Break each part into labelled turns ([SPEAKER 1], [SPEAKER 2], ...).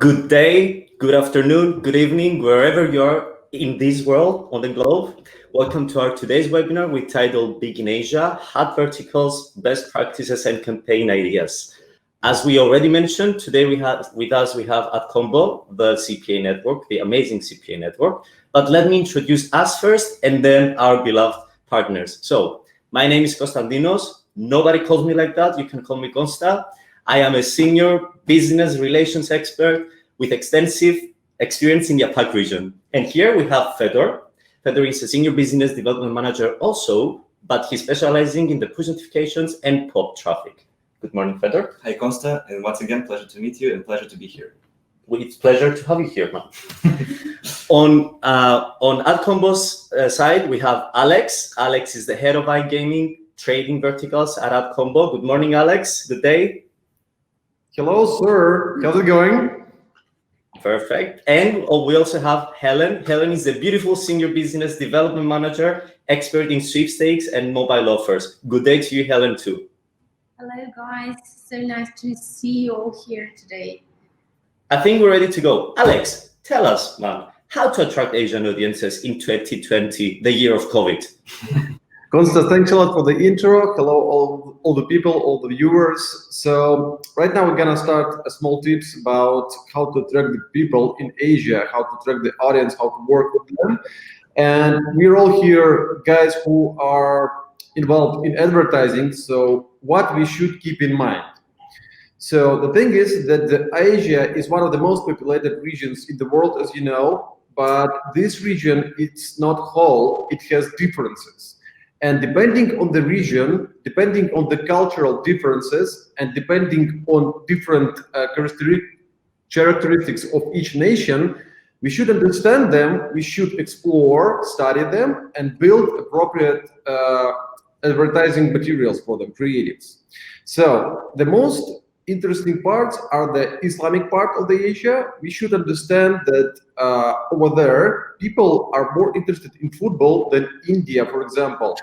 [SPEAKER 1] Good day, good afternoon, good evening, wherever you are in this world, on the globe. Welcome to our today's webinar with titled Big in Asia, Hot Verticals, Best Practices and Campaign Ideas. As we already mentioned, today we have Adcombo, the CPA network, the amazing CPA network. But let me introduce us first and then our beloved partners. So my name is Konstantinos. Nobody calls me like that. You can call me Konsta. I am a senior business relations expert with extensive experience in the APAC region. And here we have Fedor. Fedor is a senior business development manager also, but he's specializing in the push notifications and pop traffic. Good morning, Fedor.
[SPEAKER 2] Hi, Konsta, and once again, pleasure to meet you and pleasure to be here.
[SPEAKER 1] Well, it's a pleasure to have you here, man. On Adcombo's side, we have Alex. Alex is the head of iGaming trading verticals at Adcombo. Good morning, Alex. Good day.
[SPEAKER 3] Hello, sir. How's it going?
[SPEAKER 1] Perfect. And we also have Helen. Helen is a beautiful senior business development manager, expert in sweepstakes and mobile offers. Good day to you, Helen, too.
[SPEAKER 4] Hello, guys. So nice to see you all here today.
[SPEAKER 1] I think we're ready to go. Alex, tell us, man, how to attract Asian audiences in 2020, the year of COVID.
[SPEAKER 3] Konsta, thanks a lot for the intro. Hello, all the people, all the viewers. So right now we're gonna start a small tips about how to attract the people in Asia, how to attract the audience, how to work with them. And we're all here, guys, who are involved in advertising. So what we should keep in mind. So the thing is that Asia is one of the most populated regions in the world, as you know, but this region, it's not whole, it has differences. And depending on the region, depending on the cultural differences, and depending on different characteristics of each nation, we should understand them, we should explore, study them, and build appropriate advertising materials for them, creatives. So the most interesting parts are the Islamic part of the Asia. We should understand that over there, people are more interested in football than India, for example,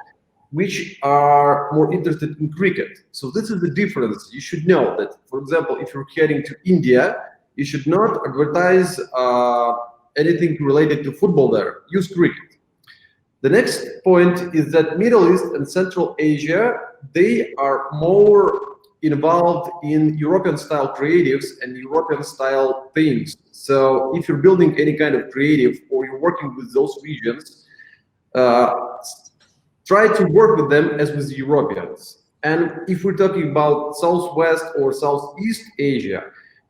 [SPEAKER 3] which are more interested in cricket. So this is the difference. You should know that, for example, if you're heading to India, you should not advertise anything related to football there. Use cricket. The next point is that Middle East and Central Asia, they are more involved in European-style creatives and European-style things. So if you're building any kind of creative or you're working with those regions, try to work with them as with Europeans. And if we're talking about Southwest or Southeast Asia,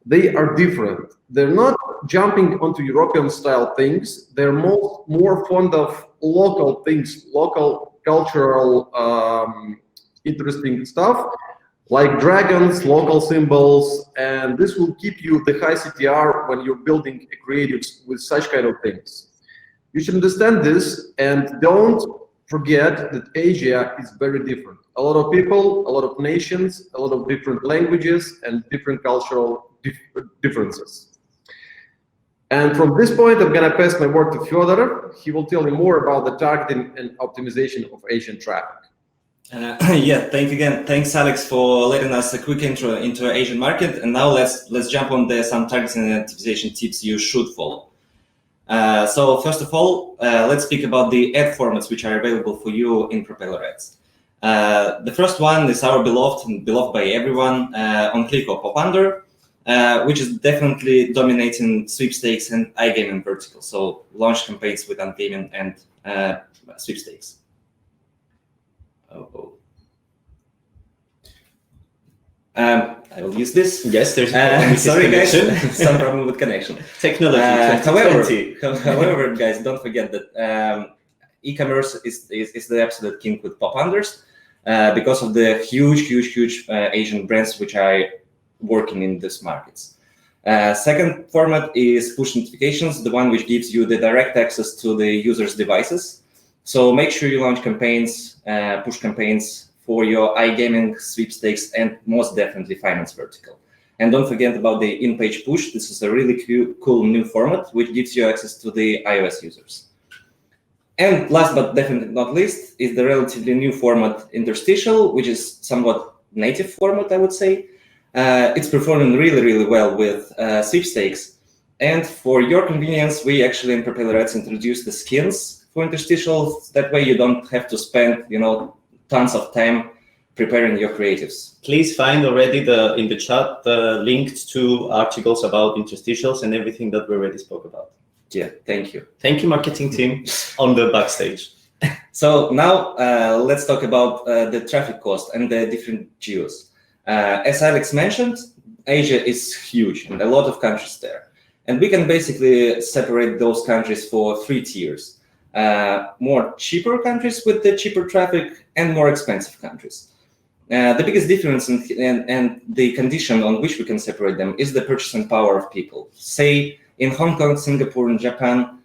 [SPEAKER 3] they are different. They're not jumping onto European-style things. They're more fond of local things, local cultural interesting stuff, like dragons, local symbols, and this will keep you the high CTR when you're building creatives with such kind of things. You should understand this and don't forget that Asia is very different. A lot of people, a lot of nations, a lot of different languages and different cultural differences. And from this point, I'm gonna pass my word to Fedor. He will tell you more about the targeting and optimization of Asian traffic.
[SPEAKER 2] Yeah, thanks Alex for letting us a quick intro into Asian market. And now let's jump on some targeting and optimization tips you should follow. So first of all, let's speak about the ad formats which are available for you in PropellerAds. The first one is our beloved by everyone, on-click or pop-under, which is definitely dominating sweepstakes and iGaming verticals. So launch campaigns with iGaming and sweepstakes. I will use this.
[SPEAKER 1] Yes, there's
[SPEAKER 2] sorry guys, some problem with connection.
[SPEAKER 1] Technology.
[SPEAKER 2] However, guys, don't forget that e-commerce is the absolute king with pop-unders because of the huge Asian brands which are working in these markets. Second format is push notifications, the one which gives you the direct access to the user's devices. So make sure you launch campaigns, push campaigns for your iGaming, sweepstakes, and most definitely finance vertical. And don't forget about the in-page push. This is a really cool new format which gives you access to the iOS users. And last but definitely not least is the relatively new format interstitial, which is somewhat native format, I would say. It's performing really well with sweepstakes. And for your convenience, we actually in PropellerAds introduced the skins for interstitials. That way you don't have to spend, tons of time preparing your creatives.
[SPEAKER 1] Please find already in the chat the links to articles about interstitials and everything that we already spoke about.
[SPEAKER 2] Yeah, thank you.
[SPEAKER 1] Thank you, marketing team on the backstage.
[SPEAKER 2] So now let's talk about the traffic cost and the different geos. As Alex mentioned, Asia is huge and a lot of countries there. And we can basically separate those countries for 3 tiers. More cheaper countries with the cheaper traffic and more expensive countries. The biggest difference and the condition on which we can separate them is the purchasing power of people. Say in Hong Kong, Singapore, and Japan,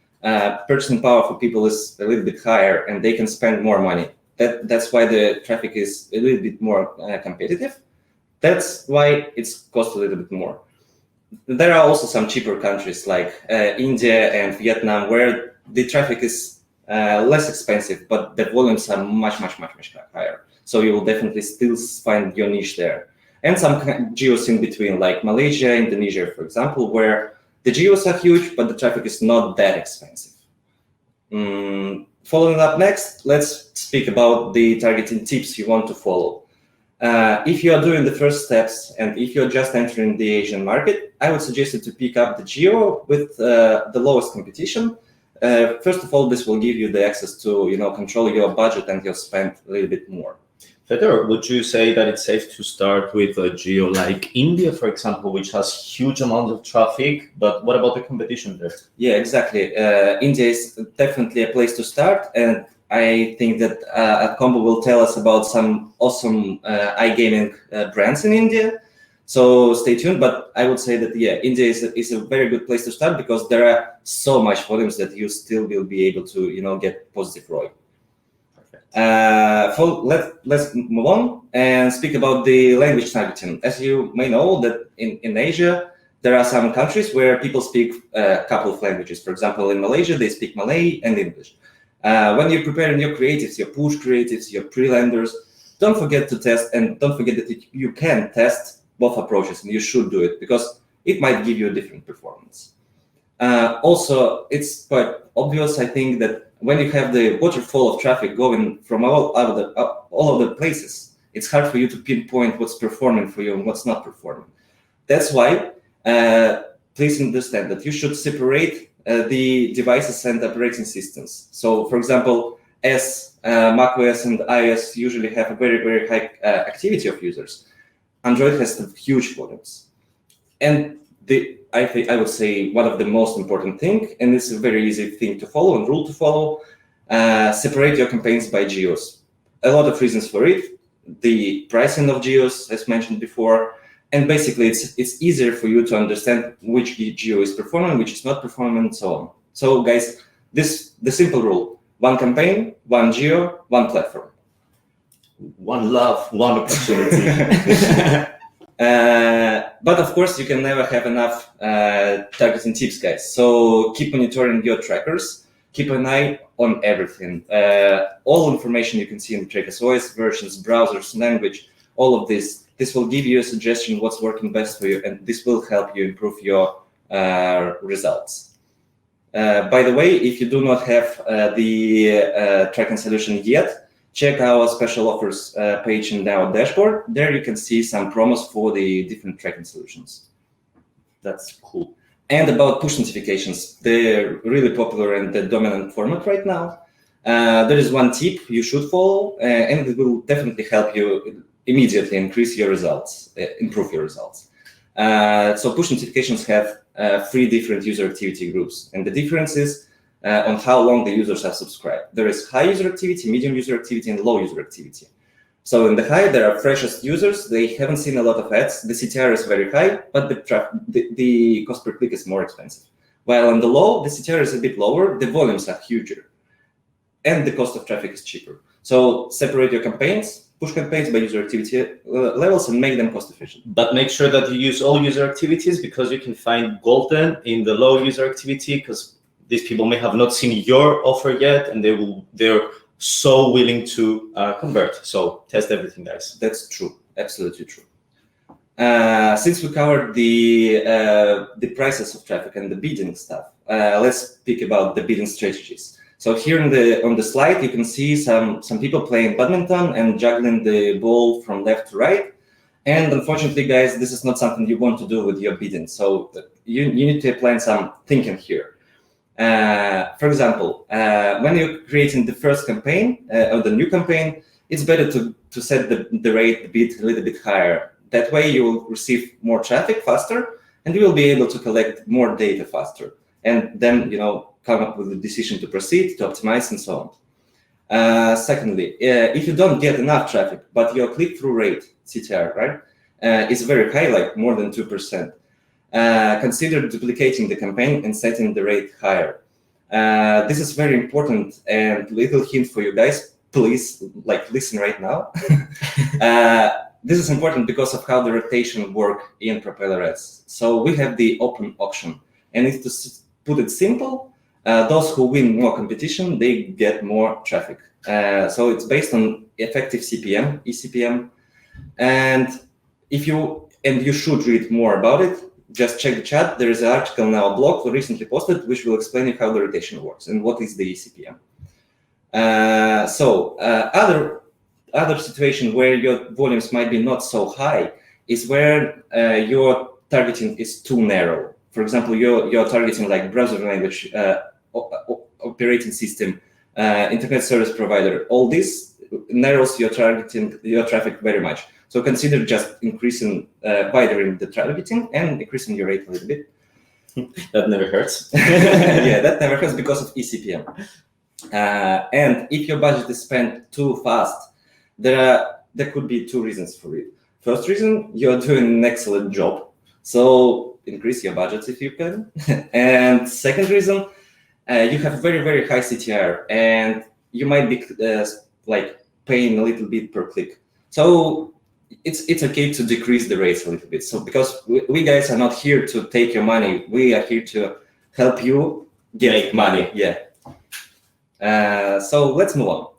[SPEAKER 2] purchasing power for people is a little bit higher and they can spend more money. That's why the traffic is a little bit more competitive. That's why it's cost a little bit more. There are also some cheaper countries like India and Vietnam where the traffic is less expensive, but the volumes are much higher. So you will definitely still find your niche there. And some geos in between, like Malaysia, Indonesia, for example, where the geos are huge, but the traffic is not that expensive. Following up next, let's speak about the targeting tips you want to follow. If you are doing the first steps and if you're just entering the Asian market, I would suggest you to pick up the geo with the lowest competition. First of all, this will give you the access to control your budget and your spend a little bit more.
[SPEAKER 1] Fedor, would you say that it's safe to start with a geo like India, for example, which has huge amounts of traffic, but what about the competition there?
[SPEAKER 2] Yeah, exactly. India is definitely a place to start, and I think that Adcombo will tell us about some awesome iGaming brands in India. So stay tuned, but I would say that, yeah, India is a very good place to start because there are so much volumes that you still will be able to, get positive ROI. Let's move on and speak about the language targeting. As you may know, that in Asia, there are some countries where people speak a couple of languages. For example, in Malaysia, they speak Malay and English. When you're preparing your creatives, your push creatives, your pre-landers, don't forget to test, and don't forget that you can test both approaches, and you should do it because it might give you a different performance. Also, it's quite obvious, I think, that when you have the waterfall of traffic going from all of the places, it's hard for you to pinpoint what's performing for you and what's not performing. That's why please understand that you should separate the devices and operating systems. So, for example, as macOS and iOS usually have a very high activity of users, Android has huge volumes. And I would say one of the most important thing, and it's a very easy thing to follow and rule to follow, separate your campaigns by geos. A lot of reasons for it, the pricing of geos, as mentioned before, and basically it's easier for you to understand which geo is performing, which is not performing, and so on. So guys, the simple rule: one campaign, one geo, one platform.
[SPEAKER 1] One love, one opportunity.
[SPEAKER 2] But of course, you can never have enough targeting tips, guys. So keep monitoring your trackers. Keep an eye on everything. All information you can see in the trackers, OS versions, browsers, language, all of this. This will give you a suggestion what's working best for you, and this will help you improve your results. By the way, if you do not have the tracking solution yet, check our special offers page in our dashboard. There you can see some promos for the different tracking solutions.
[SPEAKER 1] That's cool.
[SPEAKER 2] And about push notifications, they're really popular and the dominant format right now. There is one tip you should follow, and it will definitely help you immediately increase your results, improve your results. So push notifications have 3 different user activity groups, and the difference is on how long the users have subscribed. There is high user activity, medium user activity, and low user activity. So in the high, there are freshest users. They haven't seen a lot of ads. The CTR is very high, but the cost per click is more expensive. While on the low, the CTR is a bit lower. The volumes are huger, and the cost of traffic is cheaper. So separate your campaigns, push campaigns by user activity levels, and make them cost efficient.
[SPEAKER 1] But make sure that you use all user activities, because you can find golden in the low user activity, because these people may have not seen your offer yet, and they're so willing to convert. So test everything, guys.
[SPEAKER 2] That's true, absolutely true. Since we covered the prices of traffic and the bidding stuff, let's speak about the bidding strategies. So here on the slide, you can see some people playing badminton and juggling the ball from left to right. And unfortunately, guys, this is not something you want to do with your bidding. So you need to apply some thinking here. For example, when you're creating the first campaign or the new campaign, it's better to set the rate, the bid a little bit higher. That way you will receive more traffic faster, and you will be able to collect more data faster. And then, come up with a decision to proceed, to optimize, and so on. Secondly, if you don't get enough traffic, but your click-through rate, CTR, right, is very high, like more than 2%, consider duplicating the campaign and setting the rate higher. This is very important, and little hint for you guys, please, listen right now. This is important because of how the rotation work in PropellerAds. So we have the open option, and to put it simple, those who win more competition, they get more traffic. So it's based on effective CPM, eCPM, and you should read more about it. Just check the chat. There is an article now, a blog recently posted, which will explain you how the rotation works and what is the eCPM. Other situation where your volumes might be not so high is where your targeting is too narrow. For example, you're targeting like browser language, operating system, internet service provider. All this narrows your traffic very much. So consider just increasing, widening the targeting and increasing your rate a little bit.
[SPEAKER 1] That never hurts.
[SPEAKER 2] Yeah, that never hurts because of eCPM. And if your budget is spent too fast, there could be two reasons for it. First reason, you're doing an excellent job, so increase your budgets if you can. And second reason, you have very, very high CTR, and you might be paying a little bit per click. So it's okay to decrease the rates a little bit. So because we guys are not here to take your money, we are here to help you get money. Yeah. So let's move on.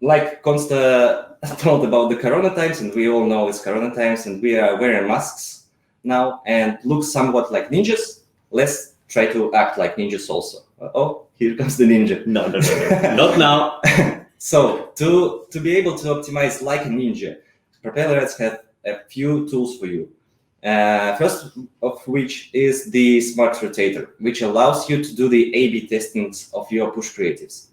[SPEAKER 2] Like Konsta told about the Corona times, and we all know it's Corona times, and we are wearing masks now and look somewhat like ninjas. Let's try to act like ninjas also. Oh, here comes the ninja.
[SPEAKER 1] No, not now.
[SPEAKER 2] So to be able to optimize like a ninja, PropellerAds have a few tools for you. First of which is the Smart Rotator, which allows you to do the A/B testings of your push creatives.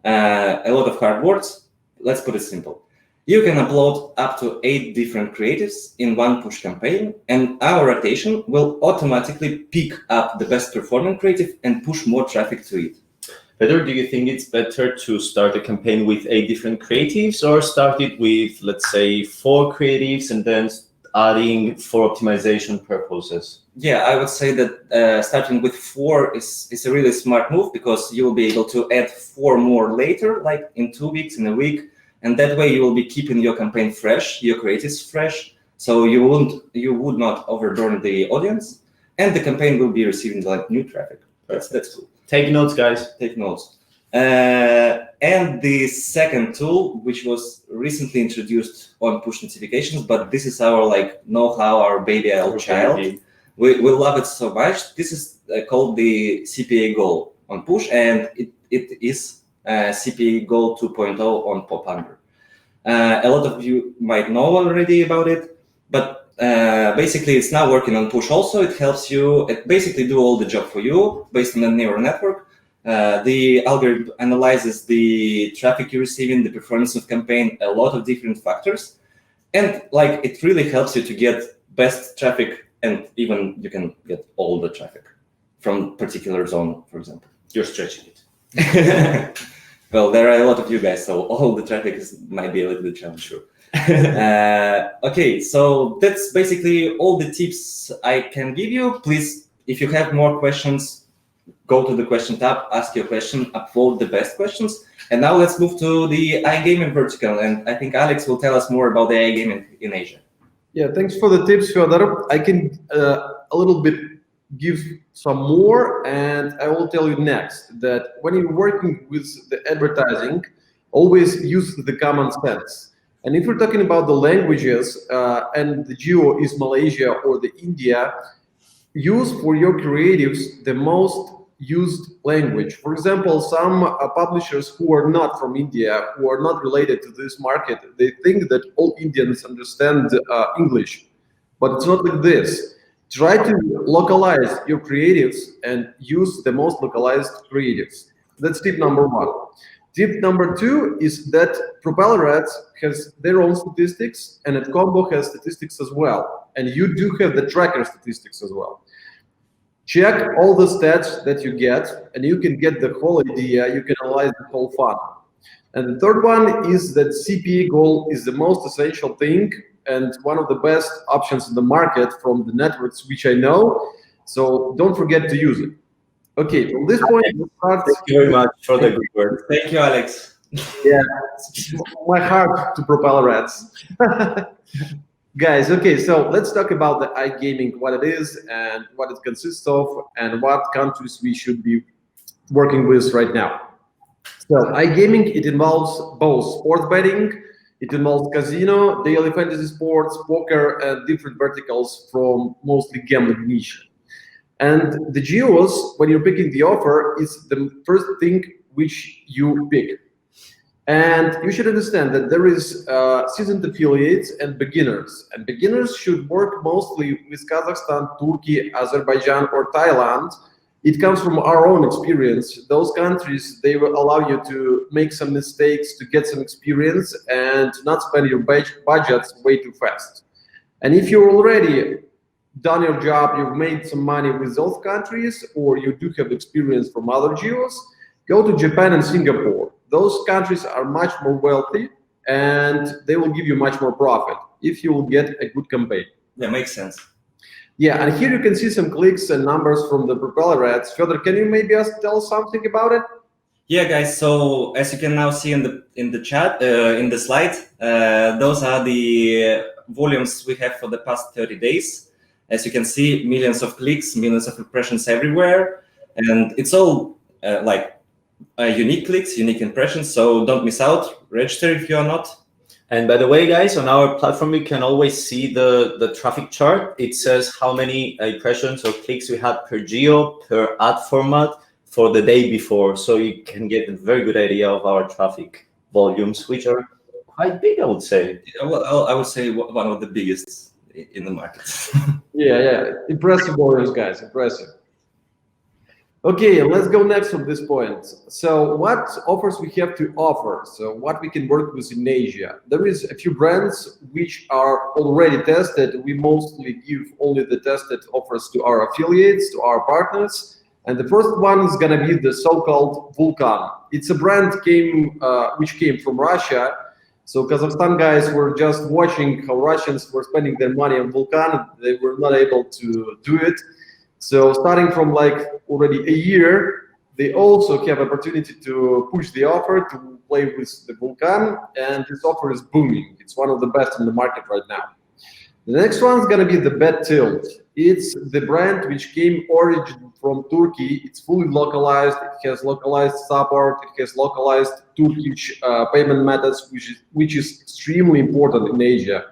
[SPEAKER 2] A lot of hard words. Let's put it simple. You can upload up to 8 different creatives in one push campaign, and our rotation will automatically pick up the best performing creative and push more traffic to it.
[SPEAKER 1] Fedor, do you think it's better to start a campaign with 8 different creatives, or start it with, let's say, 4 creatives and then adding for optimization purposes?
[SPEAKER 2] Yeah, I would say that starting with 4 is a really smart move, because you will be able to add 4 more later, like in 2 weeks, in a week, and that way you will be keeping your campaign fresh, your creatives fresh, so you would not overburn the audience, and the campaign will be receiving like new traffic. That's cool.
[SPEAKER 1] Take notes, guys.
[SPEAKER 2] Take notes. And the second tool, which was recently introduced on push notifications, but this is our know-how, our baby, our child. We love it so much. This is called the CPA goal on push, and it is CPA goal 2.0 on pop under. A lot of you might know already about it, but basically it's now working on push also. It helps you basically do all the job for you based on a neural network. The algorithm analyzes the traffic you're receiving, the performance of campaign, a lot of different factors, and it really helps you to get best traffic, and even you can get all the traffic from particular zone, for example.
[SPEAKER 1] You're stretching it.
[SPEAKER 2] Well, there are a lot of you guys, so all the traffic might be a little bit challenging. Okay, so that's basically all the tips I can give you. Please, if you have more questions, go to the question tab, ask your question, upvote the best questions. And now let's move to the iGaming vertical. And I think Alex will tell us more about the iGaming in Asia.
[SPEAKER 3] Yeah, thanks for the tips, Fedor. I can a little bit give some more, and I will tell you next that when you're working with the advertising, always use the common sense. And if we're talking about the languages and the geo is Malaysia or the India, use for your creatives the most used language. For example, some publishers who are not from India, who are not related to this market, they think that all Indians understand English, but it's not like this. Try to localize your creatives and use the most localized creatives. That's tip number one. Tip number two is that PropellerAds has their own statistics and Adcombo has statistics as well. And you do have the tracker statistics as well. Check all the stats that you get and you can get the whole idea, you can analyze the whole funnel. And the third one is that CPA goal is the most essential thing and one of the best options in the market from the networks which I know. So don't forget to use it. Okay, from this point, we'll start.
[SPEAKER 1] Thank you very much for the good work.
[SPEAKER 2] Thank you, Alex.
[SPEAKER 3] Yeah, my heart to PropellerAds. Guys, okay, so let's talk about the iGaming, what it is and what it consists of and what countries we should be working with right now. So iGaming, it involves both sports betting, it involves casino, daily fantasy sports, poker, and different verticals from mostly gambling niche. And the geos, when you're picking the offer, is the first thing which you pick. And you should understand that there is seasoned affiliates and beginners. And beginners should work mostly with Kazakhstan, Turkey, Azerbaijan, or Thailand. It comes from our own experience. Those countries, they will allow you to make some mistakes, to get some experience, and not spend your budgets way too fast. And if you're already done your job, you've made some money with those countries, or you do have experience from other geos, go to Japan and Singapore. Those countries are much more wealthy and they will give you much more profit if you will get a good campaign.
[SPEAKER 2] That makes sense.
[SPEAKER 3] Yeah, and here you can see some clicks and numbers from the PropellerAds. Fedor, can you maybe tell us something about it?
[SPEAKER 2] Yeah, guys. So as you can now see in the chat, in the slide, those are the volumes we have for the past 30 days. As you can see, millions of clicks, millions of impressions everywhere, and it's all unique clicks, unique impressions. So don't miss out. Register if you are not.
[SPEAKER 1] And by the way, guys, on our platform, you can always see the traffic chart. It says how many impressions or clicks we had per geo, per ad format for the day before. So you can get a very good idea of our traffic volumes, which are quite big, I would say.
[SPEAKER 2] Well, I would say one of the biggest in the market.
[SPEAKER 3] Yeah. Impressive volumes, guys, impressive. Okay, let's go next from this point. So what offers we have to offer? So what we can work with in Asia? There is a few brands which are already tested. We mostly give only the tested offers to our affiliates, to our partners. And the first one is going to be the so-called Vulcan. It's a brand which came from Russia. So Kazakhstan guys were just watching how Russians were spending their money on Vulcan. They were not able to do it. So starting from already a year, they also have opportunity to push the offer to play with the Vulcan, and this offer is booming. It's one of the best in the market right now. The next one is going to be the Bet Tilt. It's the brand which came origin from Turkey. It's fully localized. It has localized support. It has localized Turkish payment methods, which is extremely important in Asia.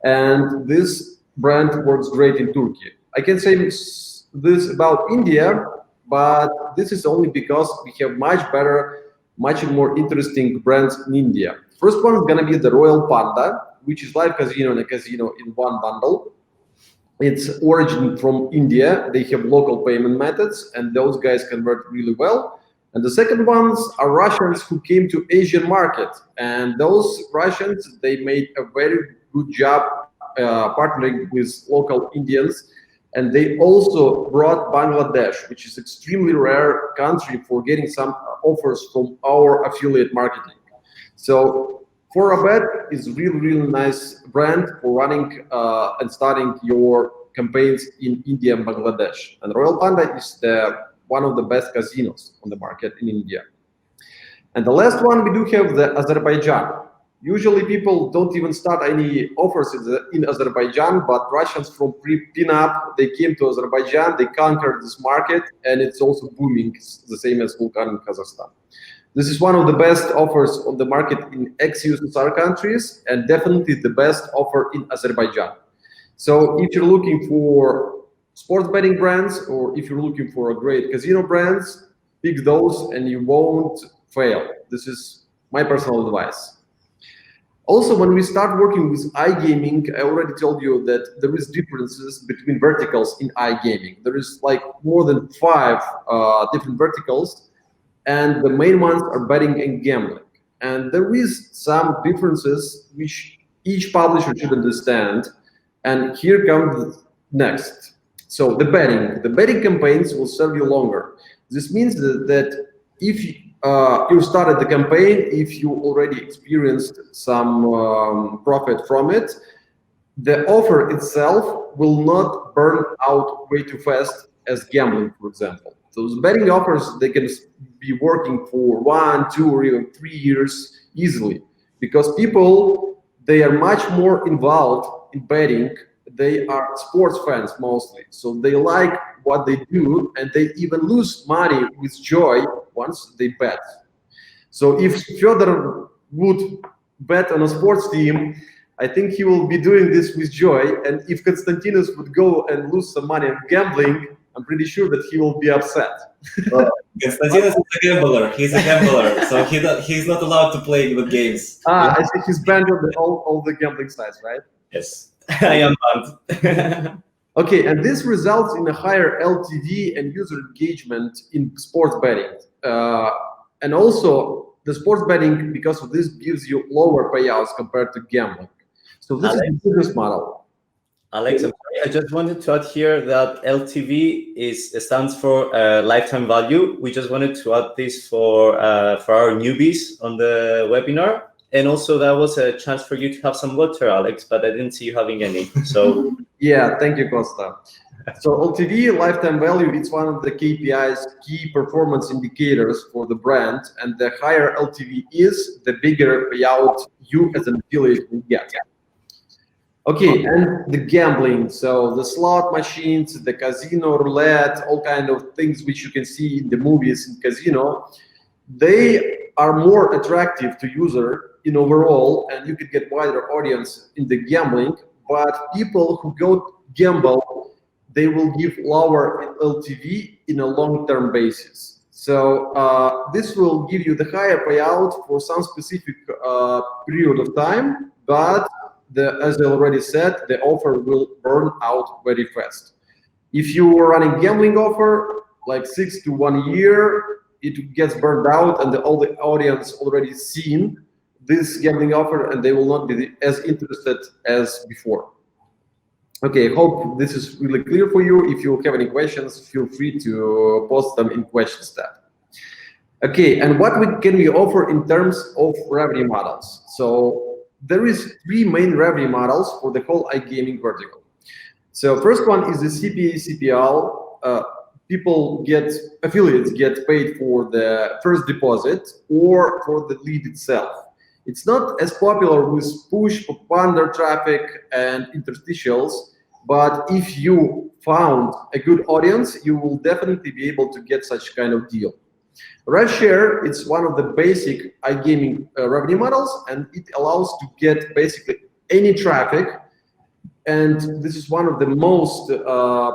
[SPEAKER 3] And this brand works great in Turkey. I can say this about India, but this is only because we have much better, much more interesting brands in India. First one is going to be the Royal Panda, which is live casino and a casino in one bundle. It's origin from India. They have local payment methods, and those guys convert really well. And the second ones are Russians who came to Asian market, and those Russians, they made a very good job partnering with local Indians. And they also brought Bangladesh, which is extremely rare country for getting some offers from our affiliate marketing. So PropellerAds is really nice brand for running and starting your campaigns in India and Bangladesh. And Royal Panda is one of the best casinos on the market in India. And the last one, we do have the Azerbaijan. Usually people don't even start any offers in Azerbaijan, but Russians from pre-pinup, they came to Azerbaijan, they conquered this market, and it's also booming. It's the same as Vulcan in Kazakhstan. This is one of the best offers on the market in ex-USSR countries, and definitely the best offer in Azerbaijan. So if you're looking for sports betting brands, or if you're looking for a great casino brands, pick those and you won't fail. This is my personal advice. Also, when we start working with iGaming, I already told you that there is differences between verticals in iGaming. There is like more than 5 different verticals, and the main ones are betting and gambling. And there is some differences which each publisher should understand. And here comes next. So the betting campaigns will serve you longer. This means that if you started the campaign, if you already experienced some profit from it, the offer itself will not burn out way too fast as gambling, for example. Those betting offers, they can be working for 1, 2, or even 3 years easily, because people, they are much more involved in betting. They are sports fans mostly, so they like what they do, and they even lose money with joy once they bet. So if Fedor would bet on a sports team, I think he will be doing this with joy. And if Konstantinos would go and lose some money on gambling, I'm pretty sure that he will be upset.
[SPEAKER 2] Konstantinos is a gambler. He's a gambler, so he's not allowed to play with games.
[SPEAKER 3] I think he's banned on all the gambling sites, right?
[SPEAKER 1] Yes, I am banned.
[SPEAKER 3] Okay, and this results in a higher LTV and user engagement in sports betting. And also, the sports betting, because of this, gives you lower payouts compared to gambling. So this is the business model.
[SPEAKER 1] Alex, I'm sorry, I just wanted to add here that LTV stands for lifetime value. We just wanted to add this for our newbies on the webinar. And also, that was a chance for you to have some water, Alex, but I didn't see you having any. So
[SPEAKER 3] yeah, thank you, Konsta. So LTV, lifetime value, it's one of the KPIs, key performance indicators for the brand. And the higher LTV is, the bigger payout you as an affiliate will get. Okay, and the gambling. So the slot machines, the casino, roulette, all kind of things which you can see in the movies in casino, they are more attractive to user in overall, and you could get wider audience in the gambling. But people who go gamble, they will give lower LTV in a long-term basis. So this will give you the higher payout for some specific period of time, but as I already said, the offer will burn out very fast. If you are running gambling offer, like 6 to 1 year, it gets burned out, and all the audience already seen this gambling offer, and they will not be as interested as before. Okay, hope this is really clear for you. If you have any questions, feel free to post them in questions tab. Okay, and what can we offer in terms of revenue models? So there is 3 main revenue models for the whole iGaming vertical. So first one is the CPA CPL. Affiliates get paid for the first deposit or for the lead itself. It's not as popular with push, propaganda traffic, and interstitials, but if you found a good audience, you will definitely be able to get such kind of deal. Rev share, it's one of the basic iGaming revenue models, and it allows to get basically any traffic. And this is one of the most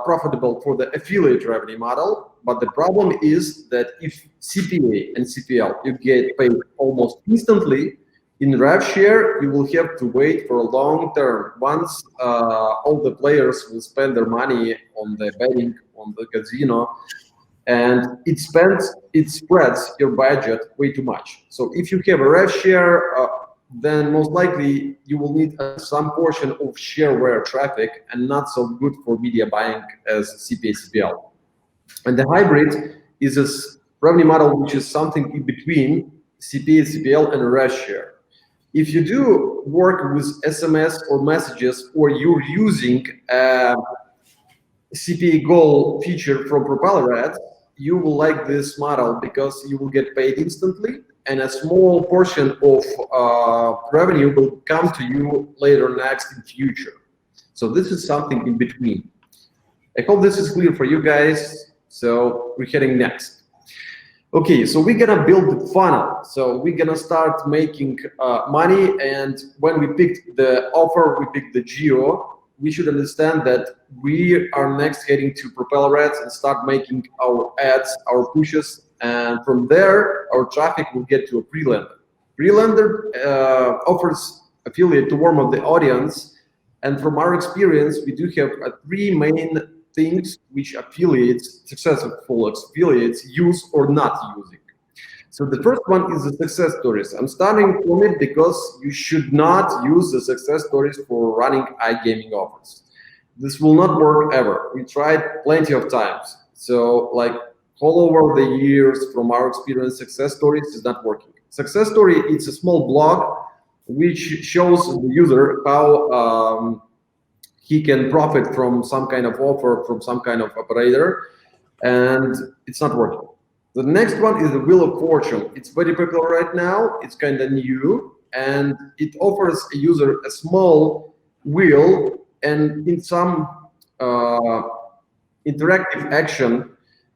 [SPEAKER 3] profitable for the affiliate revenue model. But the problem is that if CPA and CPL, you get paid almost instantly, in rev share, you will have to wait for a long term. Once all the players will spend their money on the betting, on the casino, and it spreads your budget way too much. So if you have a rev share, then most likely you will need some portion of shareware traffic, and not so good for media buying as CPA CPL. And the hybrid is a revenue model which is something in between CPA CPL and rev share. If you do work with SMS or messages, or you're using CPA goal feature from PropellerAds, you will like this model because you will get paid instantly, and a small portion of revenue will come to you later next in future. So this is something in between. I hope this is clear for you guys. So we're heading next. Okay, so we're gonna build the funnel. So we're gonna start making money, and when we picked the offer, we picked the geo. We should understand that we are next heading to PropellerAds and start making our ads, our pushes, and from there, our traffic will get to a pre-lender. Pre-lender offers affiliate to warm up the audience, and from our experience, we do have three main things which affiliates, successful affiliates, use or not using. So the first one is the success stories. I'm starting from it because you should not use the success stories for running iGaming offers. This will not work ever. We tried plenty of times. So like all over the years from our experience, success stories is not working. Success story, it's a small blog which shows the user how he can profit from some kind of offer from some kind of operator, and it's not working. The next one is the Wheel of Fortune. It's very popular right now. It's kind of new, and it offers a user a small wheel and in some interactive action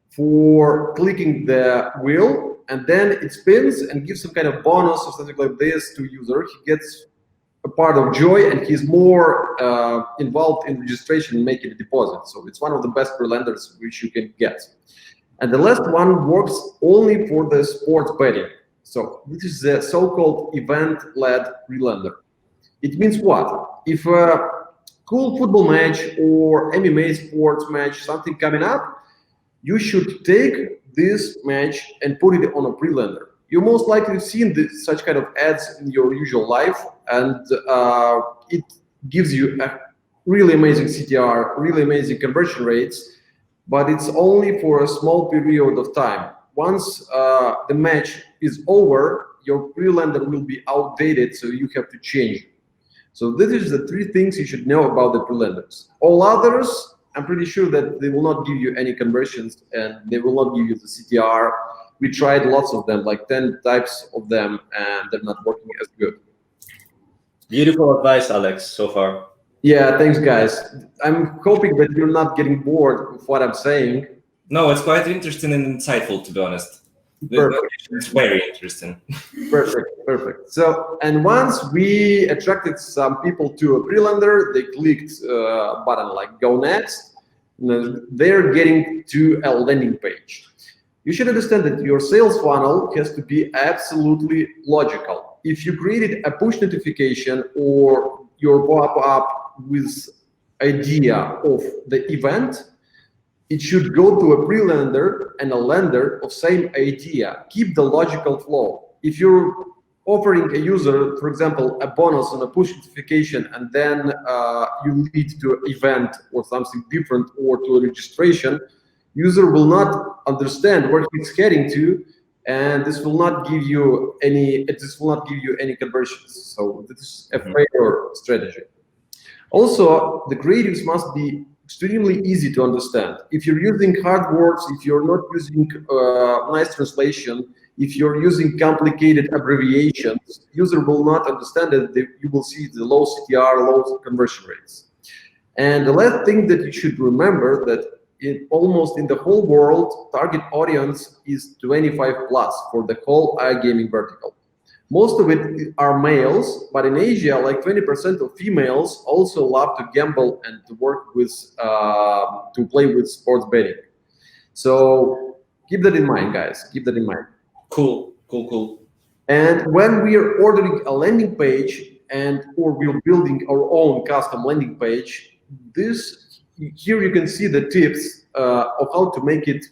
[SPEAKER 3] for clicking the wheel, and then it spins and gives some kind of bonus or something like this to user. He gets a part of joy, and he's more involved in registration and making a deposit. So it's one of the best pre-lenders which you can get. And the last one works only for the sports betting. So this is the so-called event-led pre-lender. It means what? If a cool football match or MMA sports match, something coming up, you should take this match and put it on a pre-lender. You most likely seen such kind of ads in your usual life, and it gives you a really amazing CTR, really amazing conversion rates, but it's only for a small period of time. Once the match is over, your pre-lender will be outdated, so you have to change it. So this is the three things you should know about the pre-lenders. All others, I'm pretty sure that they will not give you any conversions and they will not give you the CTR. We tried lots of them, like 10 types of them, and they're not working as good.
[SPEAKER 1] Beautiful advice, Alex, so far.
[SPEAKER 3] Yeah, thanks, guys. I'm hoping that you're not getting bored with what I'm saying.
[SPEAKER 2] No, it's quite interesting and insightful, to be honest.
[SPEAKER 3] Perfect.
[SPEAKER 2] It's very interesting.
[SPEAKER 3] Perfect. So, and once we attracted some people to a pre-lender, they clicked a button like Go Next. They're getting to a landing page. You should understand that your sales funnel has to be absolutely logical. If you created a push notification or your pop-up with idea of the event, it should go to a pre-lender and a lender of same idea. Keep the logical flow. If you're offering a user, for example, a bonus on a push notification, and then you lead to an event or something different or to a registration, user will not understand where he's heading to, and this will not give you any. This will not give you any conversions. So this is a failure strategy. Also, the creatives must be extremely easy to understand. If you're using hard words, if you're not using nice translation, if you're using complicated abbreviations, user will not understand it. You will see the low CTR, low conversion rates. And the last thing that you should remember that almost in the whole world, target audience is 25 plus for the whole iGaming vertical. Most of it are males, but in Asia, like 20% of females also love to gamble and to work with, to play with sports betting. So keep that in mind, guys. Keep that in mind.
[SPEAKER 2] Cool.
[SPEAKER 3] And when we are ordering a landing page or we're building our own custom landing page, here you can see the tips of how to make it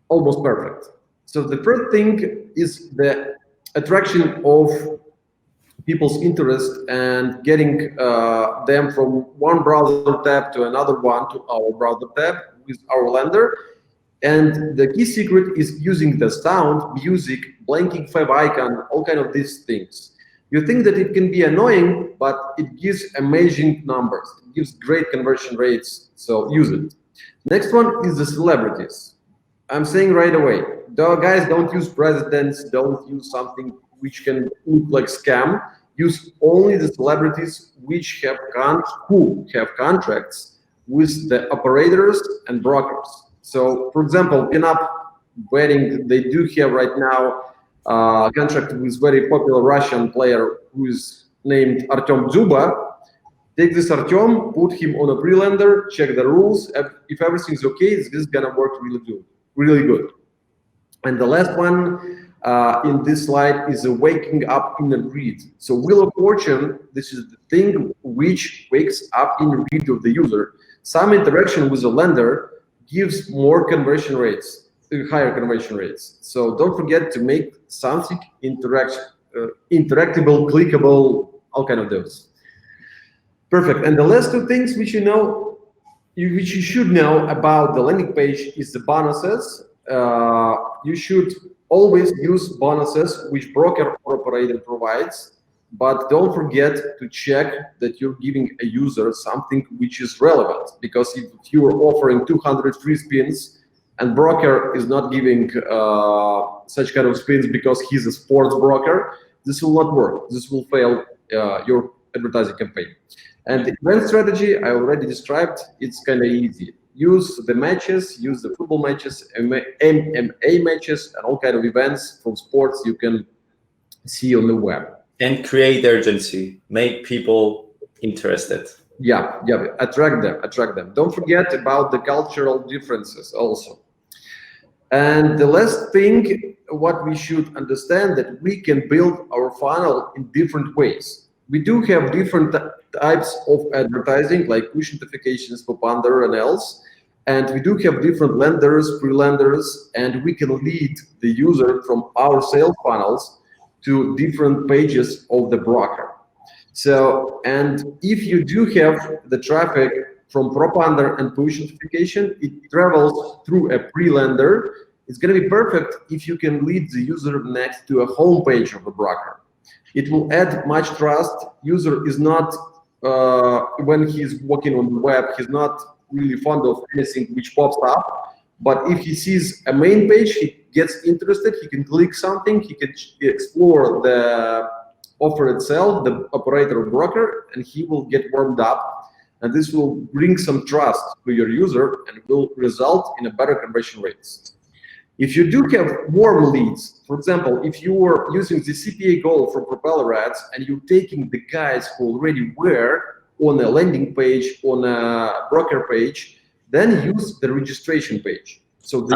[SPEAKER 3] almost perfect. So the first thing is the attraction of people's interest and getting them from one browser tab to another one to our browser tab with our lender. And the key secret is using the sound, music, blinking 5 icon, all kind of these things. You think that it can be annoying, but it gives amazing numbers. It gives great conversion rates, so use it. Next one is the celebrities. I'm saying right away, guys, don't use presidents, don't use something which can look like scam. Use only the celebrities which who have contracts with the operators and brokers. So, for example, pinup betting. They do have right now a contract with very popular Russian player who is named Artem Dzuba. Take this Artem, put him on a pre-lender, check the rules. If everything's okay, this is gonna work really good. And the last one in this slide is a waking up inner greed. So Wheel of Fortune, this is the thing which wakes up inner greed of the user. Some interaction with the lender gives more conversion rates, higher conversion rates. So don't forget to make something interactable, clickable, all kind of those. Perfect. And the last two things which which you should know about the landing page is the bonuses. You should always use bonuses which broker or operator provides, but don't forget to check that you're giving a user something which is relevant. Because if you're offering 200 free spins and broker is not giving such kind of spins because he's a sports broker, this will not work. This will fail your advertising campaign. And the event strategy I already described. It's kind of easy. Use the matches, use the football matches, MMA matches, and all kind of events from sports you can see on the web.
[SPEAKER 1] And create urgency, make people interested.
[SPEAKER 3] Yeah, attract them. Don't forget about the cultural differences also. And the last thing, what we should understand, that we can build our funnel in different ways. We do have different types of advertising, like push notifications, Propeller, and else. And we do have different lenders, pre-lenders, and we can lead the user from our sales funnels to different pages of the broker. So, and if you do have the traffic from Propeller and push notification, it travels through a pre-lender. It's going to be perfect if you can lead the user next to a home page of the broker. It will add much trust. User is not, when he's walking on the web, he's not really fond of anything which pops up. But if he sees a main page, he gets interested, he can click something, he can explore the offer itself, the operator or broker, and he will get warmed up. And this will bring some trust to your user and will result in a better conversion rates. If you do have warm leads, for example, if you are using the CPA goal from PropellerAds and you're taking the guys who already were on a landing page, on a broker page, then use the registration page. So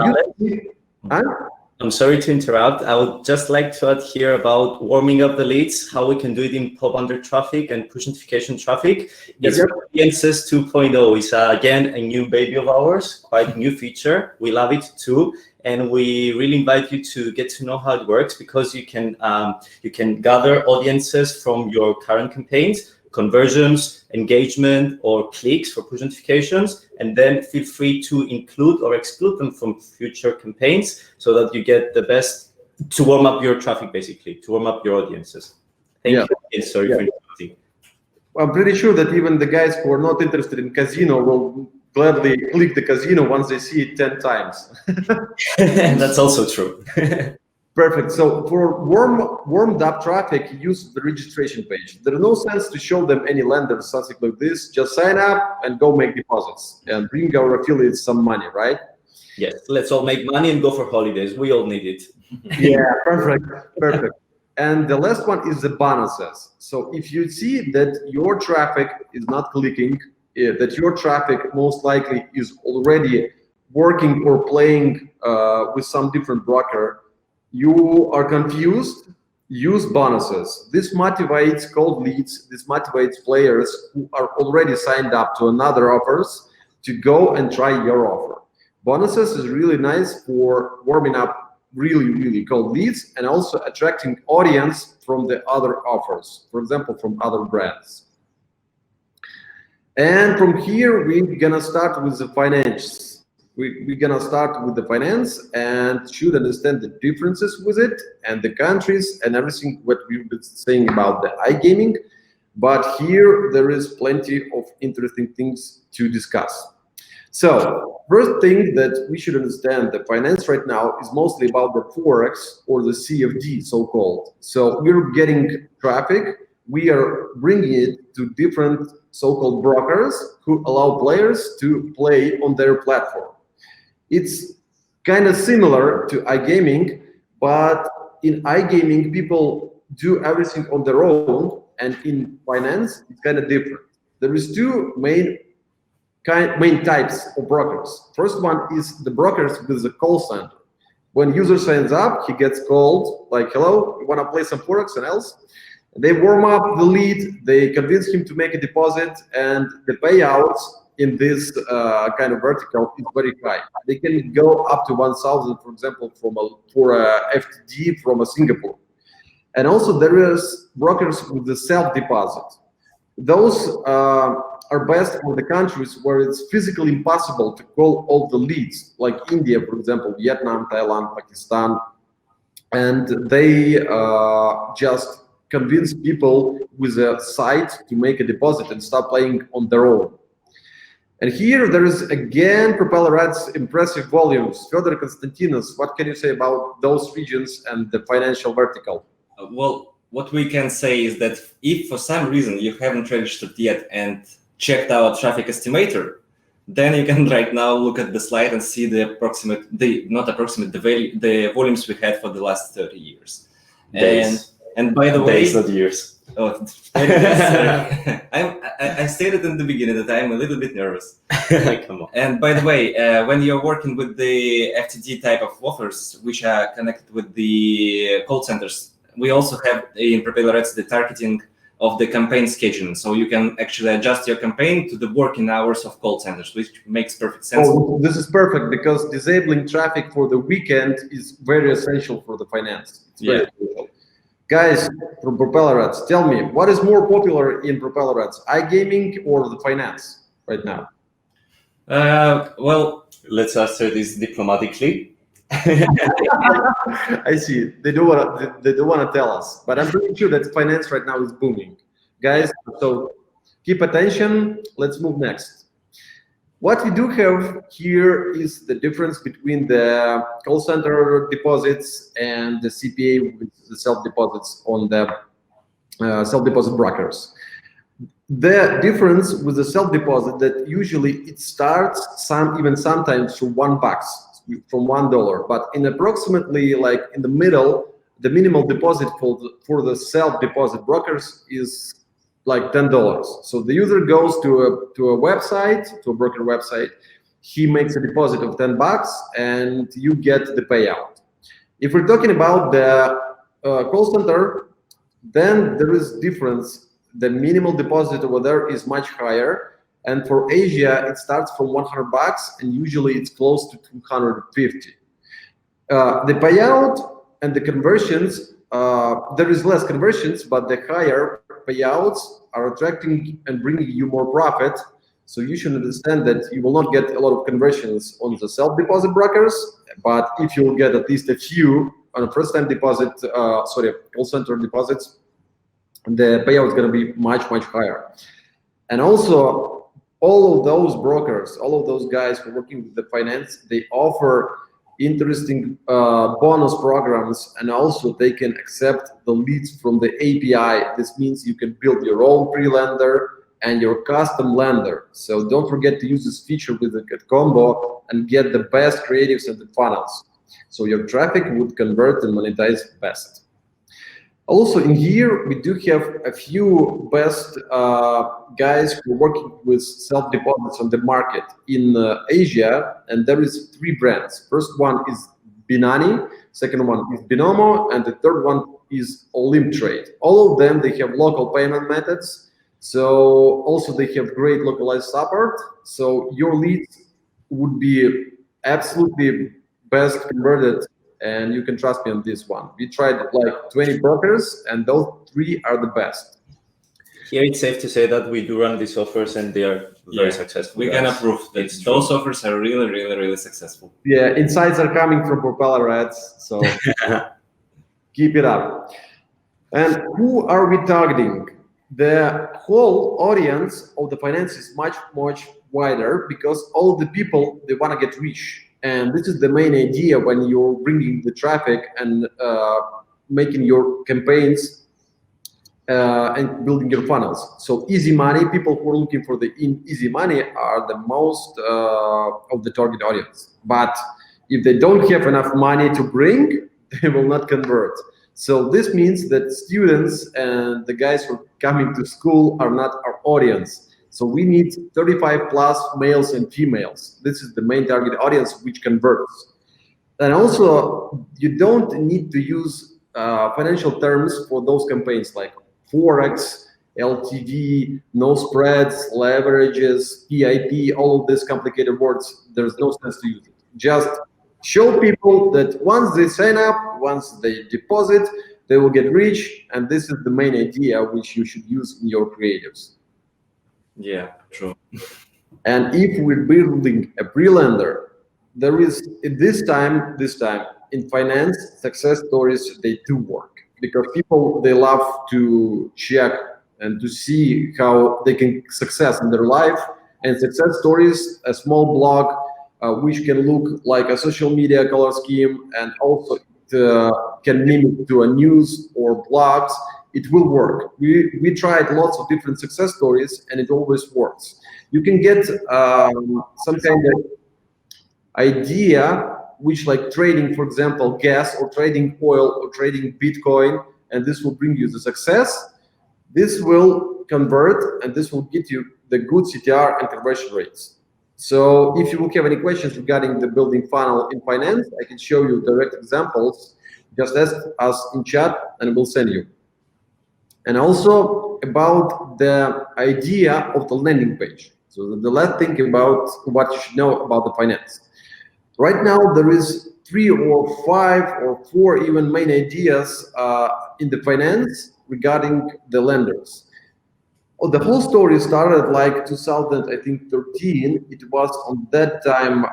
[SPEAKER 1] I'm sorry to interrupt. I would just like to add here about warming up the leads, how we can do it in Propeller traffic and push notification traffic. Yes, Audiences 2.0 is again a new baby of ours, quite new feature. We love it too. And we really invite you to get to know how it works, because you can gather audiences from your current campaigns, conversions, engagement, or clicks for push notifications, and then feel free to include or exclude them from future campaigns so that you get the best to warm up your traffic, basically, to warm up your audiences. Thank you. Again, sorry for interrupting.
[SPEAKER 3] I'm pretty sure that even the guys who are not interested in casino will gladly click the casino once they see it 10 times.
[SPEAKER 1] That's also true.
[SPEAKER 3] Perfect. So for warmed up traffic, use the registration page. There's no sense to show them any lenders, something like this. Just sign up and go make deposits and bring our affiliates some money, right?
[SPEAKER 1] Yes, let's all make money and go for holidays. We all need it.
[SPEAKER 3] Yeah, perfect. And the last one is the bonuses. So if you see that your traffic is not clicking, that your traffic most likely is already working or playing with some different broker, you are confused, use bonuses. This motivates cold leads, this motivates players who are already signed up to another offers to go and try your offer. Bonuses is really nice for warming up really cold leads and also attracting audience from the other offers, for example, from other brands. And from here, we're gonna start with the finance. We're gonna start with the finance and should understand the differences with it and the countries and everything what we've been saying about the iGaming. But here there is plenty of interesting things to discuss. So first thing that we should understand, the finance right now is mostly about the Forex or the CFD so-called. So we're getting traffic, we are bringing it to different so-called brokers who allow players to play on their platform. It's kind of similar to iGaming, but in iGaming, people do everything on their own, and in finance, it's kind of different. There is two main types of brokers. First one is the brokers with the call center. When user signs up, he gets called like, "Hello, you want to play some forex and else?" They warm up the lead, they convince him to make a deposit, and the payouts in this kind of vertical is very high. They can go up to 1,000, for example, for a FTD from a Singapore. And also there is brokers with the self-deposit. Those are best for the countries where it's physically impossible to call all the leads, like India, for example, Vietnam, Thailand, Pakistan, and they just convince people with a site to make a deposit and start playing on their own. And here there is again PropellerAds impressive volumes. Fedor, Konstantinos, what can you say about those regions and the financial vertical?
[SPEAKER 2] Well, what we can say is that if for some reason you haven't registered yet and checked our traffic estimator, then you can right now look at the slide and see the volumes we had for the last 30 years.
[SPEAKER 1] Days.
[SPEAKER 2] And by the way,
[SPEAKER 1] days, not years.
[SPEAKER 2] Oh, I stated in the beginning that I'm a little bit nervous.
[SPEAKER 1] Come on.
[SPEAKER 2] And by the way, when you're working with the FTD type of offers, which are connected with the call centers, we also have in PropellerAds the targeting of the campaign scheduling. So you can actually adjust your campaign to the working hours of call centers, which makes perfect sense.
[SPEAKER 3] Oh, this is perfect because disabling traffic for the weekend is very essential for the finance. It's very essential. Guys from PropellerAds, tell me, what is more popular in PropellerAds, iGaming or the finance right now?
[SPEAKER 2] Well,
[SPEAKER 1] let's answer this diplomatically.
[SPEAKER 3] I see. They don't want to tell us, but I'm pretty sure that finance right now is booming, guys. So keep attention. Let's move next. What we do have here is the difference between the call center deposits and the CPA with the self-deposits on the self-deposit brokers. The difference with the self-deposit that usually it starts even sometimes from $1, from $1, but in approximately like in the middle, the minimal deposit for the self-deposit brokers is like $10. So the user goes to a website, to a broker website, he makes a deposit of $10 and you get the payout. If we're talking about the call center, then there is difference. The minimal deposit over there is much higher, and for Asia it starts from $100 and usually it's close to 250. The payout and the conversions, there is less conversions, but the higher payouts are attracting and bringing you more profit. So you should understand that you will not get a lot of conversions on the self-deposit brokers, but if you will get at least a few on a first-time deposit, call center deposits, the payout is going to be much, much higher. And also, all of those brokers, all of those guys who are working with the finance, they offer interesting bonus programs, and also they can accept the leads from the API. This means you can build your own pre-lender and your custom lender. So don't forget to use this feature with the Adcombo and get the best creatives and the funnels. So your traffic would convert and monetize best. Also in here, we do have a few best guys who are working with self-deposits on the market in Asia, and there is 3 brands. First one is Binani, second one is Binomo, and the third one is Olimtrade. All of them, they have local payment methods, so also they have great localized support, so your leads would be absolutely best converted. And you can trust me on this one. We tried like 20 brokers, and those 3 are the best.
[SPEAKER 1] Here it's safe to say that we do run these offers, and they are very successful.
[SPEAKER 2] We can approve that those offers are really, really, really successful.
[SPEAKER 3] Yeah, insights are coming from PropellerAds, so keep it up. And who are we targeting? The whole audience of the finance is much, much wider because all the people, they want to get rich. And this is the main idea when you're bringing the traffic and making your campaigns and building your funnels. So easy money, people who are looking for the easy money are the most of the target audience. But If they don't have enough money to bring, they will not convert. So this means that students and the guys who are coming to school are not our audience. So we need 35 plus males and females. This is the main target audience which converts. And also, you don't need to use financial terms for those campaigns like Forex, LTV, no spreads, leverages, PIP, all of these complicated words. There's no sense to use it. Just show people that once they sign up, once they deposit, they will get rich, and this is the main idea which you should use in your creatives.
[SPEAKER 2] Yeah, true.
[SPEAKER 3] And if we're building a pre-lender, there is this time in finance, success stories, they do work, because people, they love to check and to see how they can success in their life. And success stories, a small blog, which can look like a social media color scheme, and also can mimic to a news or blogs, it will work. We tried lots of different success stories, and it always works. You can get some kind of idea, which like trading, for example, gas, or trading oil, or trading Bitcoin, and this will bring you the success. This will convert, and this will get you the good CTR and conversion rates. So if you will have any questions regarding the building funnel in finance, I can show you direct examples. Just ask us in chat and we'll send you. And also about the idea of the landing page. So the last thing about what you should know about the finance. Right now, there is 3 or 5 or 4 even main ideas in the finance regarding the lenders. Oh, the whole story started like 2013. It was on that time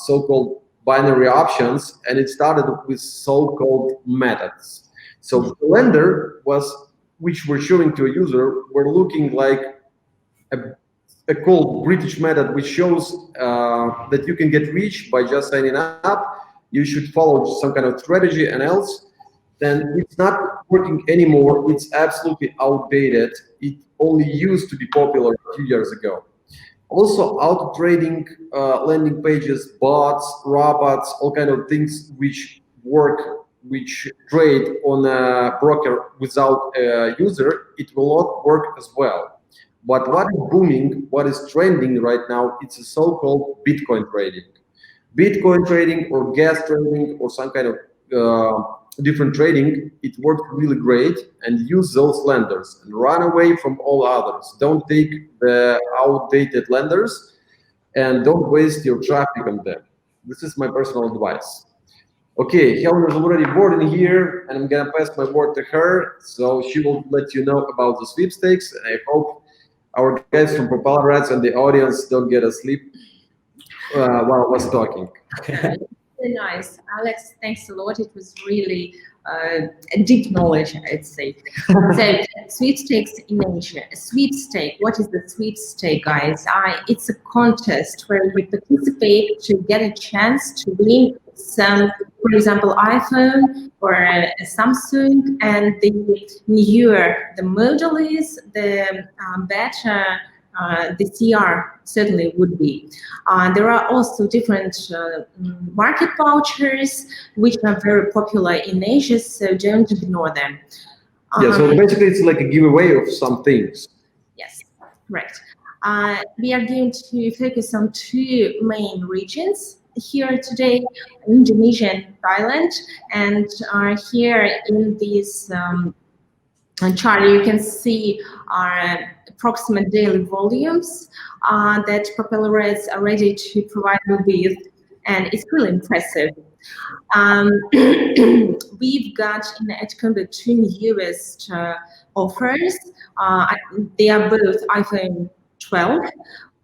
[SPEAKER 3] so-called binary options, and it started with so-called methods. So the lender was, which we're showing to a user, we're looking like a called British method, which shows that you can get rich by just signing up. You should follow some kind of strategy, and else then it's not working anymore. It's absolutely outdated. It only used to be popular a few years ago. Also, auto trading, landing pages, bots, robots, all kind of things which work, which trade on a broker without a user, it will not work as well. But what is booming, what is trending right now, it's a so-called Bitcoin trading. Bitcoin trading or gas trading or some kind of different trading, it works really great, and use those lenders and run away from all others. Don't take the outdated lenders and don't waste your traffic on them. This is my personal advice. Okay, Helen is already bored in here, and I'm gonna pass my word to her, so she will let you know about the sweepstakes, and I hope our guys from PropellerAds and the audience don't get asleep while I was talking.
[SPEAKER 4] Really nice, Alex. Thanks a lot. It was really a deep knowledge, I'd say. So, sweepstakes in Asia. A sweepstake. What is the sweepstake, guys? It's a contest where you participate to get a chance to win some, for example, iPhone or a Samsung, and the newer the model is, the better the CR certainly would be. There are also different market vouchers which are very popular in Asia, so don't ignore them.
[SPEAKER 3] Yeah, so basically it's like a giveaway of some things.
[SPEAKER 4] Yes, correct. We are going to focus on 2 main regions here today, Indonesia and Thailand. And here in this chart, you can see our approximate daily volumes that PropellerAds are ready to provide you with, and it's really impressive. We've got in Adcombo 2 newest offers. They are both iPhone 12,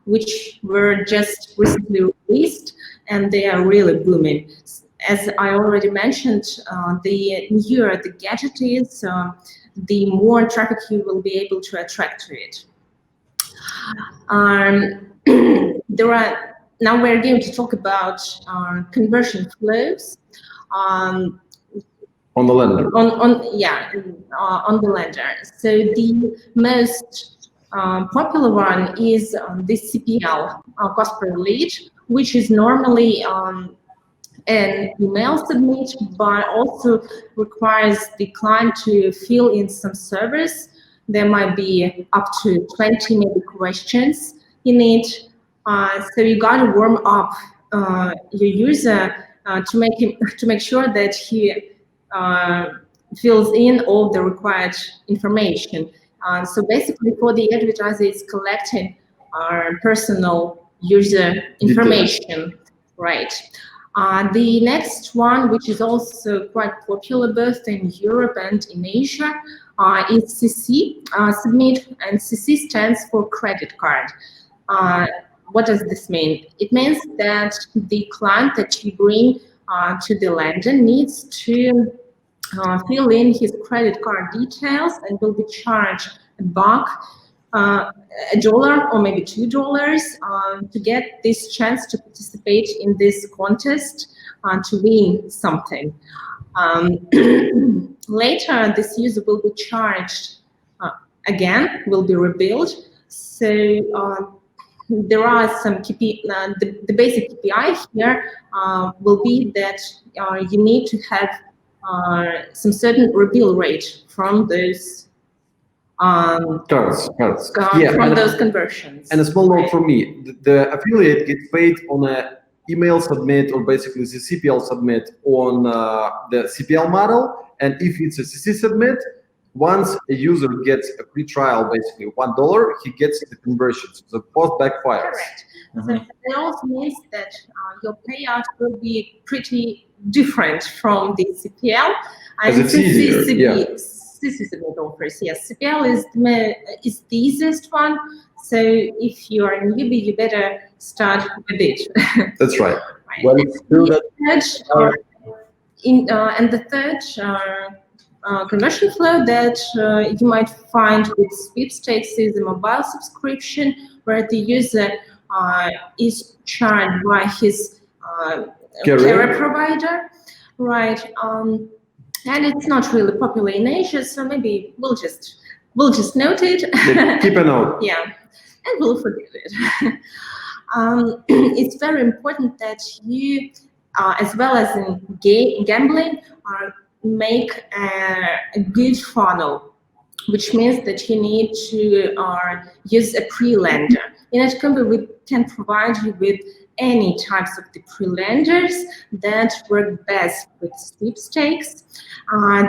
[SPEAKER 4] which were just recently released, and they are really booming. As I already mentioned, the newer the gadget is, the more traffic you will be able to attract to it. Now we're going to talk about conversion flows.
[SPEAKER 3] On the lender.
[SPEAKER 4] On the lender. So the most popular one is the CPL, cost per lead, which is normally an email submit, but also requires the client to fill in some surveys. There might be up to 20 maybe questions in it. So you got to warm up your user to make sure that he fills in all the required information. So basically, for the advertiser, it's collecting personal user information, right? The next one, which is also quite popular both in Europe and in Asia, is CC, submit, and CC stands for credit card. What does this mean? It means that the client that you bring to the lender needs to fill in his credit card details and will be charged a buck, $1 or maybe $2 to get this chance to participate in this contest to win something. Later, this user will be charged again, will be rebilled. So there are some the basic KPI here will be that you need to have some certain rebill rate from those
[SPEAKER 3] cards.
[SPEAKER 4] from those conversions.
[SPEAKER 3] And a small note from me: the affiliate gets paid on a email submit, or basically the CPL submit on the CPL model. And if it's a CC submit, once a user gets a free trial, basically $1, he gets the conversions. The post backfires.
[SPEAKER 4] Correct. So it also means that your payout will be pretty different from the CPL.
[SPEAKER 3] As it's easier,
[SPEAKER 4] CC submit offers. Yes, CPL is the easiest one. So if you are a newbie, you better start with it.
[SPEAKER 3] That's right.
[SPEAKER 4] Right.
[SPEAKER 1] Well, it's true that
[SPEAKER 4] And the third conversion flow that you might find with Sweepstakes is a mobile subscription where the user is charged by his carrier provider, right? And it's not really popular in Asia, so maybe we'll just note it.
[SPEAKER 3] Keep a note.
[SPEAKER 4] Yeah, and we'll forget it. It's very important that you, as well as in gambling, make a good funnel, which means that you need to use a pre-lender. In Adcombo, we can provide you with any types of the pre-lenders that work best with Sweepstakes.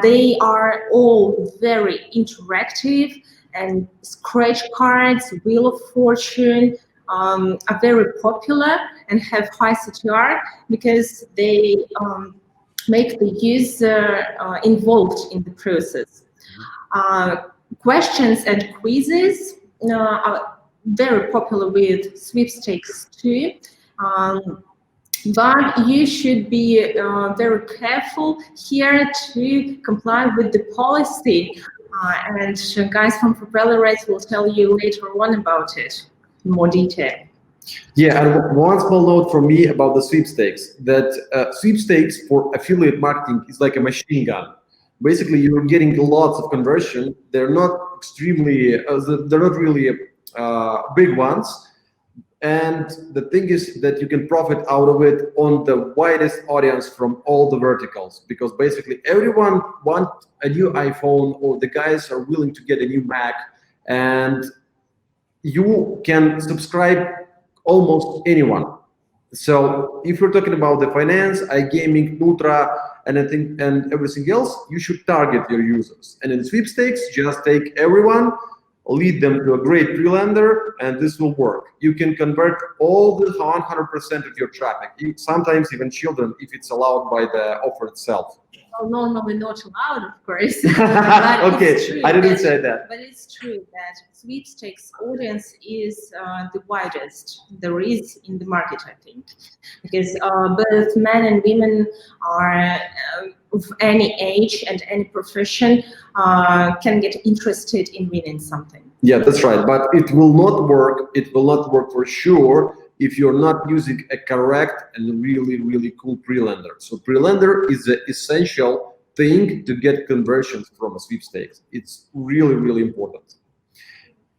[SPEAKER 4] They are all very interactive, and scratch cards, Wheel of Fortune, are very popular and have high CTR because they make the user involved in the process. Questions and quizzes are very popular with Sweepstakes too. But you should be very careful here to comply with the policy. And guys from PropellerAds will tell you later on about it in more detail.
[SPEAKER 3] Yeah, and one small note from me about the Sweepstakes, that Sweepstakes for affiliate marketing is like a machine gun. Basically, you're getting lots of conversion. They're not extremely, they're not really big ones. And the thing is that you can profit out of it on the widest audience from all the verticals, because basically everyone wants a new iPhone, or the guys are willing to get a new Mac, and you can subscribe almost anyone. So if you're talking about the finance, iGaming, Nutra, and everything else, you should target your users. And in Sweepstakes, just take everyone, lead them to a great pre-lender, and this will work. You can convert all the 100% of your traffic, sometimes even children, if it's allowed by the offer itself.
[SPEAKER 4] Well, normally not allowed, of course.
[SPEAKER 3] Okay, I didn't say that.
[SPEAKER 4] But it's true that Sweepstakes audience is the widest there is in the market, I think, because both men and women are of any age and any profession can get interested in winning something.
[SPEAKER 3] Yeah, that's right. But it will not work. It will not work for sure if you're not using a correct and really, really cool pre-lender. So pre-lender is the essential thing to get conversions from a Sweepstakes. It's really, really important.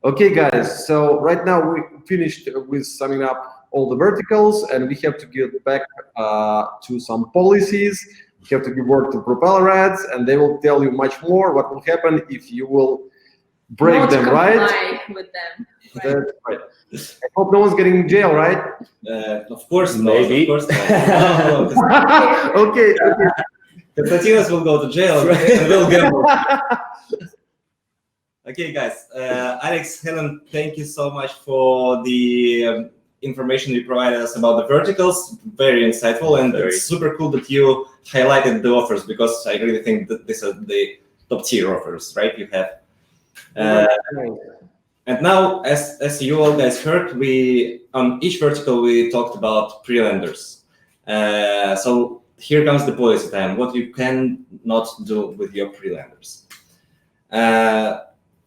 [SPEAKER 3] Okay, guys. So right now we finished with summing up all the verticals, and we have to get back to some policies. We have to give word to PropellerAds, and they will tell you much more what will happen if you will break
[SPEAKER 4] Not
[SPEAKER 3] them, right?
[SPEAKER 4] comply with them. Right.
[SPEAKER 3] That's right. I hope no one's getting in jail, right?
[SPEAKER 2] Of course,
[SPEAKER 1] Maybe.
[SPEAKER 2] Of course not. No,
[SPEAKER 3] Okay.
[SPEAKER 2] the Platinas will go to jail and will gamble. Okay, guys. Alex, Helen, thank you so much for the information you provided us about the verticals. Very insightful, and it's super cool that you highlighted the offers, because I really think that these are the top tier offers, right? You have. And now, as you all guys heard, we on each vertical we talked about pre-lenders. So here comes the policy time. What you can not do with your pre-lenders.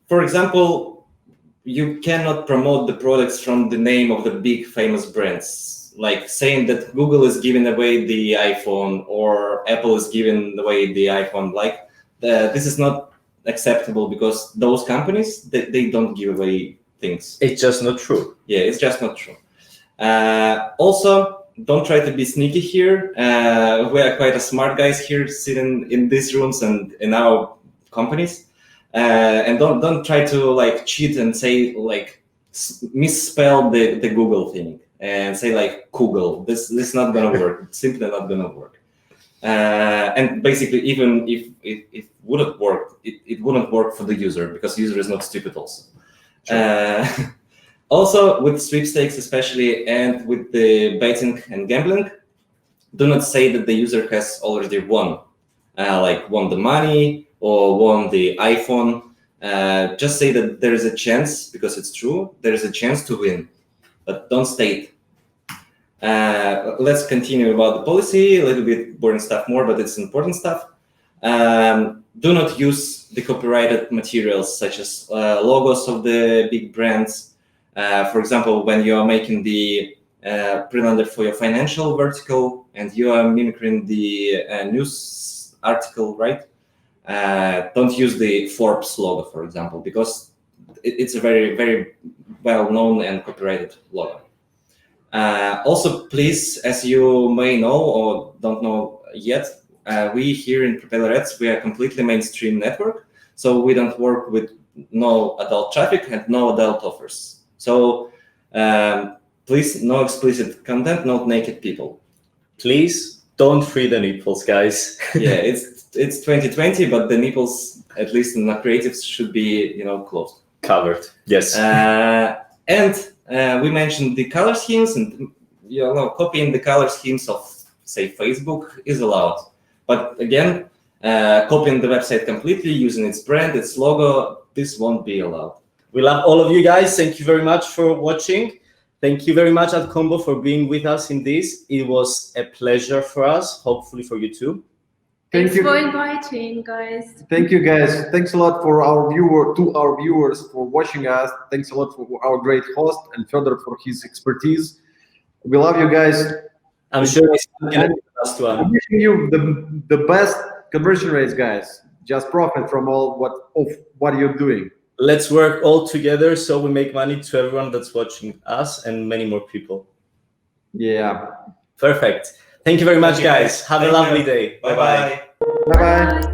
[SPEAKER 2] For example, you cannot promote the products from the name of the big famous brands, like saying that Google is giving away the iPhone or Apple is giving away the iPhone. Like this is not acceptable, because those companies, they don't give away things.
[SPEAKER 1] It's just not true.
[SPEAKER 2] Yeah, it's just not true. Also, don't try to be sneaky here. We are quite a smart guys here sitting in these rooms and in our companies. And don't try to like cheat and say like misspell the Google thing and say like Google. This is not gonna work. It's simply not gonna work. And basically, even if it wouldn't work, it wouldn't work for the user, because the user is not stupid also. Sure. Also, with sweepstakes especially, and with the betting and gambling, do not say that the user has already won, like won the money or won the iPhone. Just say that there is a chance, because it's true, there is a chance to win, but don't state. Let's continue about the policy, a little bit boring stuff more, but it's important stuff. Do not use the copyrighted materials, such as logos of the big brands. For example, when you are making the pre-lender for your financial vertical and you are mimicking the news article, right? Don't use the Forbes logo, for example, because it's a very, very well-known and copyrighted logo. Also, please, as you may know or don't know yet, we here in PropellerAds, we are a completely mainstream network, so we don't work with no adult traffic and no adult offers. So please, no explicit content, not naked people.
[SPEAKER 1] Please don't free the nipples, guys.
[SPEAKER 2] Yeah, it's 2020, but the nipples, at least in the creatives, should be closed.
[SPEAKER 1] Covered. Yes.
[SPEAKER 2] And we mentioned the color schemes, and copying the color schemes of, say, Facebook is allowed. But again, copying the website completely, using its brand, its logo, this won't be allowed.
[SPEAKER 1] We love all of you guys. Thank you very much for watching. Thank you very much, Adcombo, for being with us in this. It was a pleasure for us, hopefully for you too.
[SPEAKER 4] Thanks for inviting, guys.
[SPEAKER 3] Thank you, guys. Thanks a lot for our viewers for watching us. Thanks a lot for our great host and Fedor for his expertise. We love you guys.
[SPEAKER 1] I'm sure it's the last one.
[SPEAKER 3] I'm wishing you the best conversion rates, guys. Just profit from all what you're doing.
[SPEAKER 1] Let's work all together so we make money to everyone that's watching us and many more people.
[SPEAKER 3] Yeah.
[SPEAKER 1] Perfect. Thank you very much, guys. Have a lovely day.
[SPEAKER 2] Bye-bye.
[SPEAKER 3] Bye-bye.